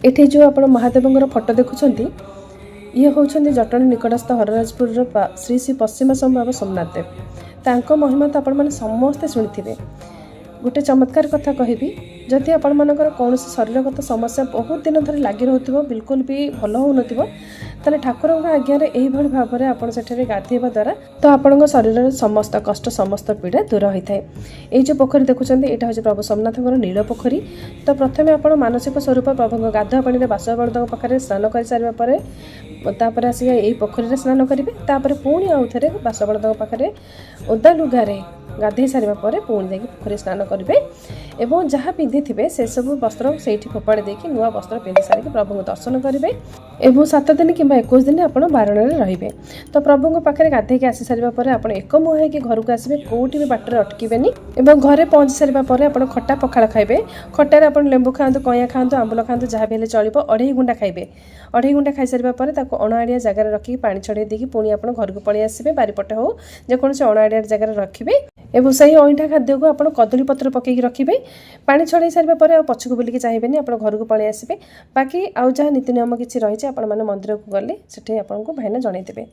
एठी जो आपण महादेवंकर फोटो देखुछंती ये होउछंती जटणी निकटस्थ हरराजपुर श्री श्री पश्चिम संभाव सोमनाथ देव तांको महिमा तो आपण माने समस्ते शुणिथिबे। गोटे चमत्कार कथा कहबी जदि आपण मानकर कौन शरीरगत समस्या बहुत दिन धरी लगी रोथिबो बिल्कुल भी भल हो नथिबो ताले ठाकुर आज्ञार यही भाव में आपड़ से गाधेवा द्वारा तो आपण शरीर समस्त कष्ट समस्त पीड़ा दूर होता है। ये जो पोखरी देखुं यहाँ हूँ प्रभु सोमनाथ नील पोखरी। तो प्रथम आप मानसिक स्वरूप प्रभु गाधुआ पानी बासुआ बलद पाखे स्नान कर सारापर आसिक यही पोखरी स्नान करेंगे पुणी आउ थे बासुआ बलद पाखे ओदा लुगारे गाधे सारापर पुणी जा पोखरी स्नान करेंगे एवं जहाँ पिंधि थे से सब वस्त्र से फोपाड़ी देकी नुआ वस्त्र पिंधि सारिक प्रभु दर्शन करेंगे एवं 7 दिन कि 21 दिन आप बारण रे। तो प्रभु पाखे गाधे आसी सारापर आप एक मुहां होकर घर को आसबे कौटी भी बाटर अटकेनि और घरे पहुँची सारापर आप खटा पखाड़ खाइबे। खटार आप लेंबू खातु कईया खातु आंबुल खातु जहाँ भी चलो 2.5 गुंडा खाइबे। 2.5 गुंडा खाई सारापर अणाड़िया जगार रखिकी पानी छड़े देकी पुणी आप घर को पलि आसबे बारीपटे हो जेकोसी अणाड़िया जगार रखिए एवं सही अईठा खाद्य को आप कदली पत्र पकईकी रखिए। पानी छड़े सारापर पछक बुलिकी चाहिए आप घर को पलि आसबे। बाकी आउ जहाँ नीति नियम किसी रही मंदिर को गले से आपको भाईना जनईदेवे।